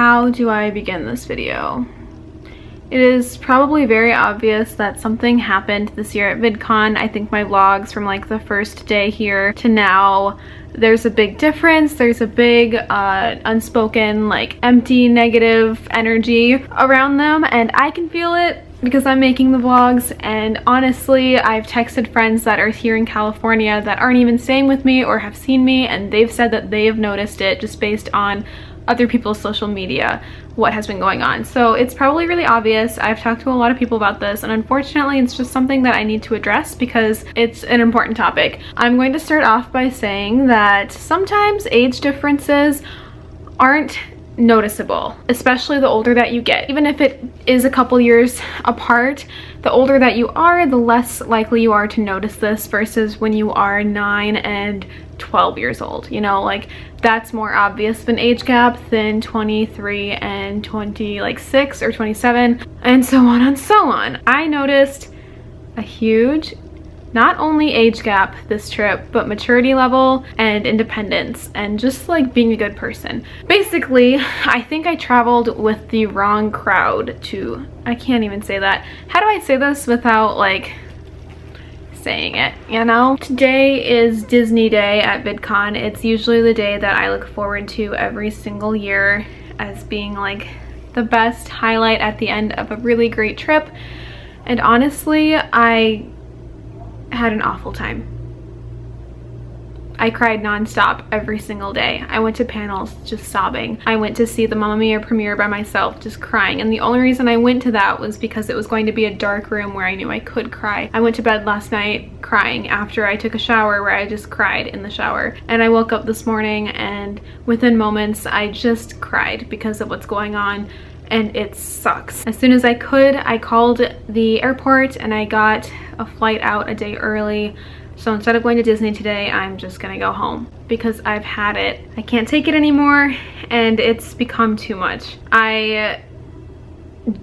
How do I begin this video? It is probably very obvious that something happened this year at VidCon. I think my vlogs from like the first day here to now, there's a big difference. There's a big unspoken, like empty, negative energy around them, and I can feel it because I'm making the vlogs. And honestly, I've texted friends that are here in California that aren't even staying with me or have seen me, and they've said that they have noticed it just based on other people's social media, what has been going on. So it's probably really obvious. I've talked to a lot of people about this, and unfortunately it's just something that I need to address because it's an important topic. I'm going to start off by saying that sometimes age differences aren't noticeable, especially the older that you get. Even if it is a couple years apart, the older that you are, the less likely you are to notice this versus when you are 9 and 12 years old. You know, like that's more obvious of an age gap than 23 and 26 or 27 and so on and so on. I noticed a huge not only age gap this trip, but maturity level and independence and just like being a good person. Basically, I think I traveled with the wrong crowd to, I can't even say that. How do I say this without like saying it, you know? Today is Disney Day at VidCon. It's usually the day that I look forward to every single year as being like the best highlight at the end of a really great trip. And honestly, I had an awful time. I cried nonstop every single day. I went to panels just sobbing. I went to see the Mamma Mia premiere by myself just crying, and the only reason I went to that was because it was going to be a dark room where I knew I could cry. I went to bed last night crying after I took a shower where I just cried in the shower, and I woke up this morning and within moments I just cried because of what's going on, and it sucks. As soon as I could, I called the airport and I got a flight out a day early. So instead of going to Disney today, I'm just gonna go home because I've had it. I can't take it anymore and it's become too much. I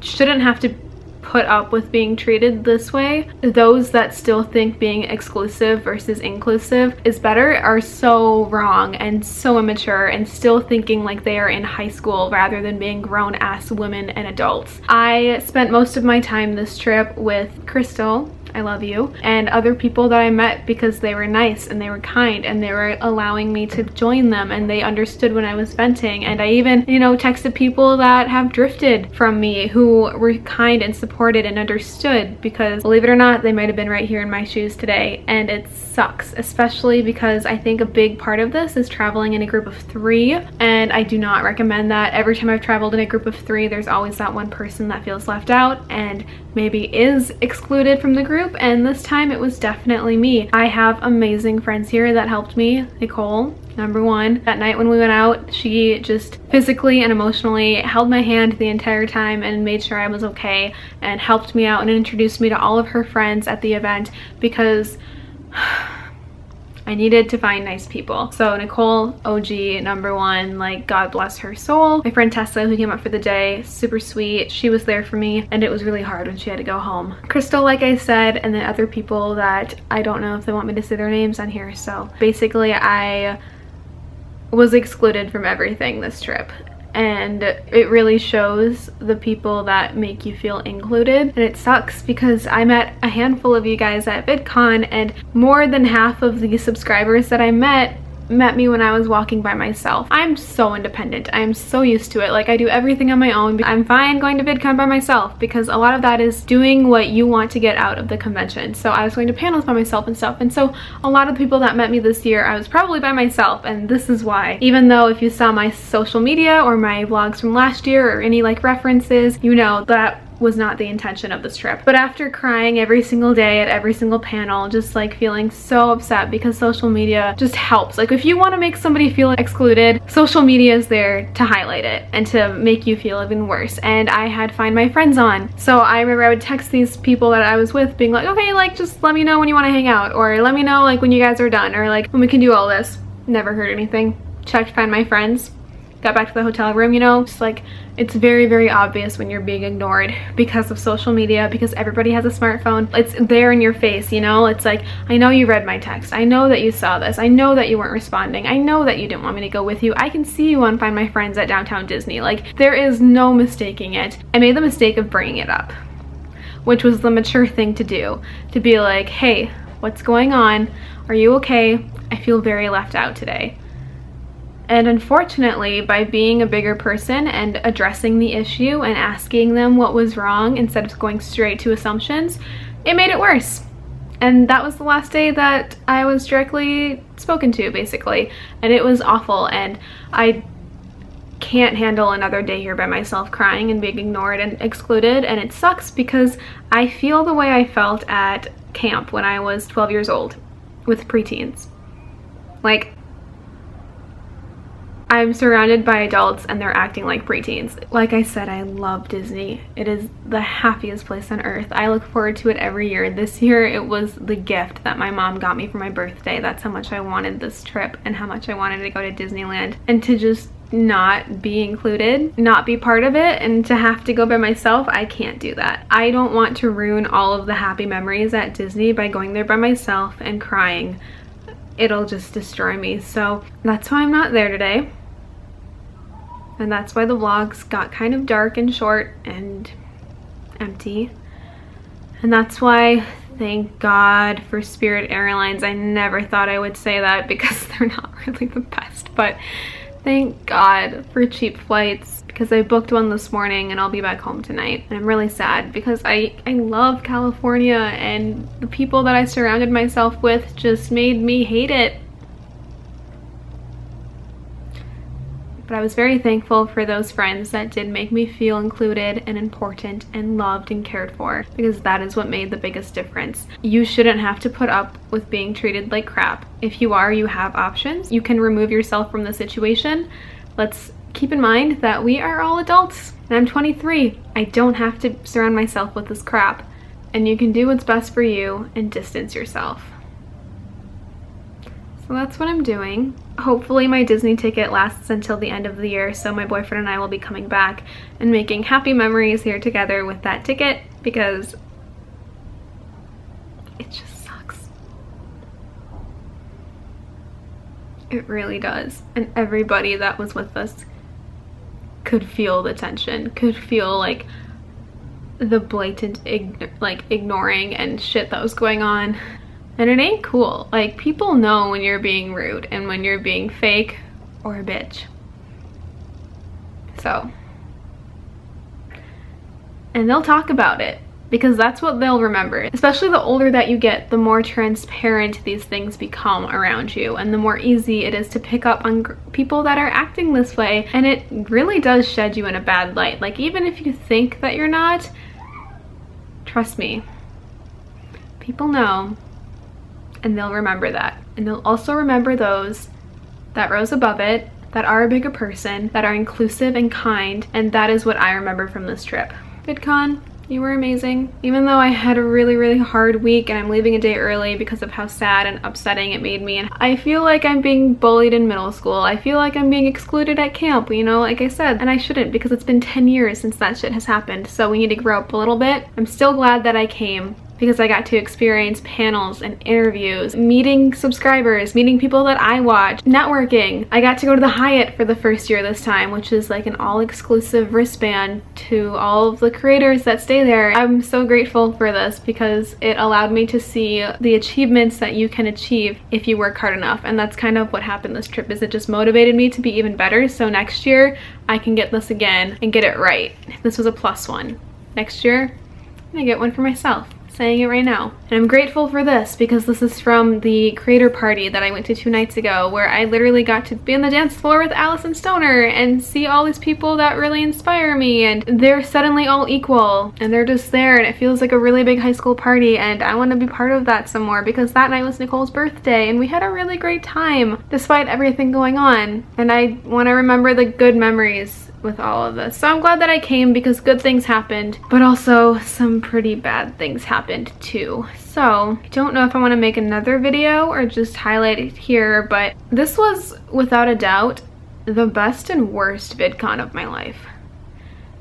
shouldn't have to put up with being treated this way. Those that still think being exclusive versus inclusive is better are so wrong and so immature and still thinking like they are in high school rather than being grown-ass women and adults. I spent most of my time this trip with Crystal, I love you, and other people that I met because they were nice and they were kind and they were allowing me to join them and they understood when I was venting. And I even, you know, texted people that have drifted from me who were kind and supported and understood because, believe it or not, they might have been right here in my shoes today. And it sucks, especially because I think a big part of this is traveling in a group of 3, and I do not recommend that. Every time I've traveled in a group of 3, there's always that one person that feels left out and maybe is excluded from the group, and this time it was definitely me. I have amazing friends here that helped me. Nichole, number one. That night when we went out, she just physically and emotionally held my hand the entire time and made sure I was okay and helped me out and introduced me to all of her friends at the event because I needed to find nice people. So Nichole, OG, number one, like God bless her soul. My friend Tessa, who came up for the day, super sweet. She was there for me and it was really hard when she had to go home. Crystal, like I said, and then other people that I don't know if they want me to say their names on here. So basically I was excluded from everything this trip. And it really shows the people that make you feel included, and it sucks because I met a handful of you guys at VidCon, and more than half of the subscribers that I met me when I was walking by myself. I'm so independent. I am so used to it. Like, I do everything on my own. I'm fine going to VidCon by myself because a lot of that is doing what you want to get out of the convention. So I was going to panels by myself and stuff, and so a lot of the people that met me this year, I was probably by myself, and this is why. Even though if you saw my social media or my vlogs from last year or any like references, you know that was not the intention of this trip. But after crying every single day at every single panel, just like feeling so upset because social media just helps. Like, if you want to make somebody feel excluded, social media is there to highlight it and to make you feel even worse. And I had Find My Friends on, so I remember I would text these people that I was with being like, okay, like just let me know when you want to hang out, or let me know like when you guys are done, or like when we can do all this. Never heard anything. Checked Find My Friends, got back to the hotel room, you know, just like, it's very, very obvious when you're being ignored because of social media, because everybody has a smartphone. It's there in your face, you know? It's like, I know you read my text. I know that you saw this. I know that you weren't responding. I know that you didn't want me to go with you. I can see you on Find My Friends at Downtown Disney. Like, there is no mistaking it. I made the mistake of bringing it up, which was the mature thing to do. To be like, hey, what's going on? Are you okay? I feel very left out today. And unfortunately, by being a bigger person and addressing the issue and asking them what was wrong instead of going straight to assumptions, it made it worse. And that was the last day that I was directly spoken to, basically. And it was awful, and I can't handle another day here by myself crying and being ignored and excluded. And it sucks because I feel the way I felt at camp when I was 12 years old with preteens. Like, I'm surrounded by adults and they're acting like preteens. Like I said, I love Disney. It is the happiest place on earth. I look forward to it every year. This year it was the gift that my mom got me for my birthday. That's how much I wanted this trip and how much I wanted to go to Disneyland. And to just not be included, not be part of it, and to have to go by myself, I can't do that. I don't want to ruin all of the happy memories at Disney by going there by myself and crying. It'll just destroy me. So that's why I'm not there today. And that's why the vlogs got kind of dark and short and empty. And that's why, thank God for Spirit Airlines. I never thought I would say that because they're not really the best, but thank God for cheap flights, because I booked one this morning and I'll be back home tonight. And I'm really sad because I love California, and the people that I surrounded myself with just made me hate it. But I was very thankful for those friends that did make me feel included and important and loved and cared for, because that is what made the biggest difference. You shouldn't have to put up with being treated like crap. If you are, you have options. You can remove yourself from the situation. Let's keep in mind that we are all adults, and I'm 23. I don't have to surround myself with this crap, and you can do what's best for you and distance yourself. So that's what I'm doing. Hopefully my Disney ticket lasts until the end of the year, so my boyfriend and I will be coming back and making happy memories here together with that ticket, because it just sucks. It really does. And everybody that was with us could feel the tension, could feel like the blatant ignoring and shit that was going on. And it ain't cool. Like, people know when you're being rude and when you're being fake or a bitch. So, and they'll talk about it, because that's what they'll remember. Especially the older that you get, the more transparent these things become around you, and the more easy it is to pick up on people that are acting this way. And it really does shed you in a bad light. Like, even if you think that you're not, trust me, people know. And they'll remember that. And they'll also remember those that rose above it, that are a bigger person, that are inclusive and kind. And that is what I remember from this trip. VidCon, you were amazing. Even though I had a really, really hard week and I'm leaving a day early because of how sad and upsetting it made me. And I feel like I'm being bullied in middle school. I feel like I'm being excluded at camp, you know, like I said. And I shouldn't, because it's been 10 years since that shit has happened. So we need to grow up a little bit. I'm still glad that I came, because I got to experience panels and interviews, meeting subscribers, meeting people that I watch, networking. I got to go to the Hyatt for the first year this time, which is like an all-exclusive wristband to all of the creators that stay there. I'm so grateful for this, because it allowed me to see the achievements that you can achieve if you work hard enough. And that's kind of what happened this trip, is it just motivated me to be even better. So next year I can get this again and get it right. This was a +1. Next year, I'm gonna get one for myself. Saying it right now. And I'm grateful for this, because this is from the creator party that I went to 2 nights ago, where I literally got to be on the dance floor with Allison Stoner and see all these people that really inspire me, and they're suddenly all equal and they're just there, and it feels like a really big high school party, and I want to be part of that some more, because that night was Nicole's birthday and we had a really great time despite everything going on, and I want to remember the good memories with all of this. So I'm glad that I came, because good things happened, but also some pretty bad things happened too. So I don't know if I want to make another video or just highlight it here, but this was without a doubt the best and worst VidCon of my life.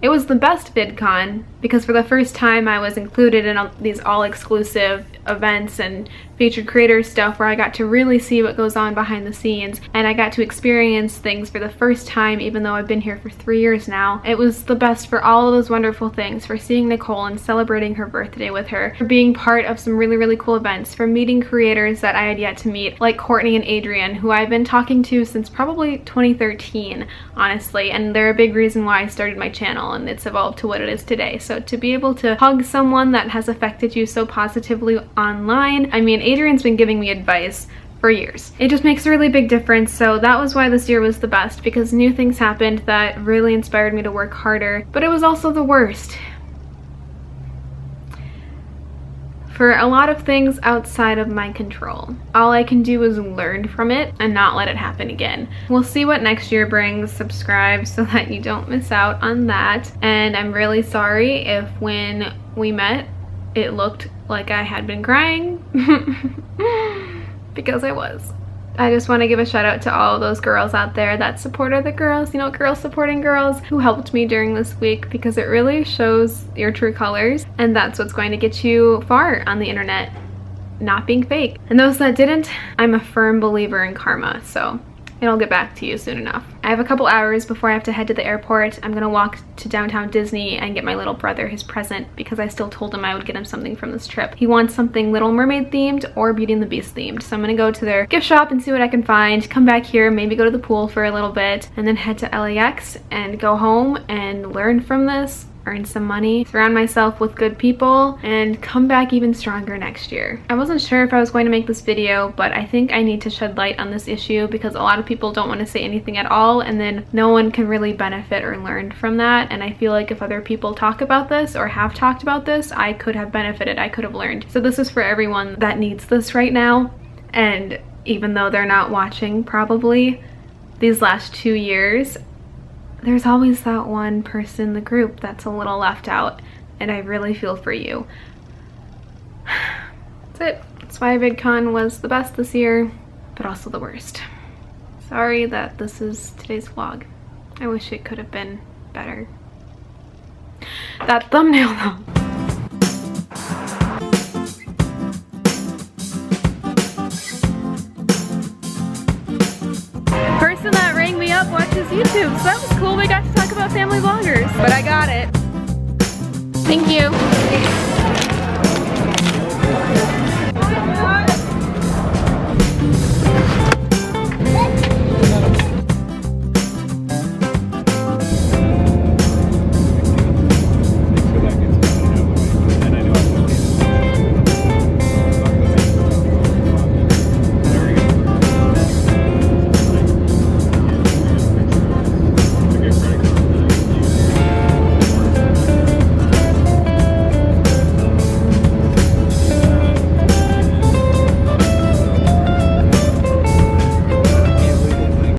It was the best VidCon because for the first time I was included in these all-exclusive events and featured creator stuff where I got to really see what goes on behind the scenes, and I got to experience things for the first time even though I've been here for 3 years now. It was the best for all of those wonderful things, for seeing Nichole and celebrating her birthday with her, for being part of some really cool events, for meeting creators that I had yet to meet, like Courtney and Adrian, who I've been talking to since probably 2013, honestly, and they're a big reason why I started my channel and it's evolved to what it is today. So to be able to hug someone that has affected you so positively online, I mean, Adrian's been giving me advice for years. It just makes a really big difference. So that was why this year was the best, because new things happened that really inspired me to work harder, but it was also the worst for a lot of things outside of my control. All I can do is learn from it and not let it happen again. We'll see what next year brings. Subscribe so that you don't miss out on that. And I'm really sorry if when we met it looked like I had been crying because I was. I just want to give a shout out to all of those girls out there that support other girls, you know, girls supporting girls, who helped me during this week, because it really shows your true colors, and that's what's going to get you far on the internet, not being fake. And those that didn't, I'm a firm believer in karma, so it'll get back to you soon enough. I have a couple hours before I have to head to the airport. I'm gonna walk to downtown Disney and get my little brother his present, because I still told him I would get him something from this trip. He wants something Little Mermaid themed or Beauty and the Beast themed. So I'm gonna go to their gift shop and see what I can find, come back here, maybe go to the pool for a little bit, and then head to LAX and go home and learn from this, earn some money, surround myself with good people, and come back even stronger next year. I wasn't sure if I was going to make this video, but I think I need to shed light on this issue because a lot of people don't want to say anything at all, and then no one can really benefit or learn from that. And I feel like if other people talk about this or have talked about this, I could have benefited, I could have learned. So this is for everyone that needs this right now. And even though they're not watching probably these last 2 years, there's always that one person in the group that's a little left out, and I really feel for you. That's it. That's why VidCon was the best this year, but also the worst. Sorry that this is today's vlog. I wish it could have been better. That thumbnail though. Person that rang me up watches YouTube, so that was cool. We got to talk about family vloggers, but I got it. Thank you.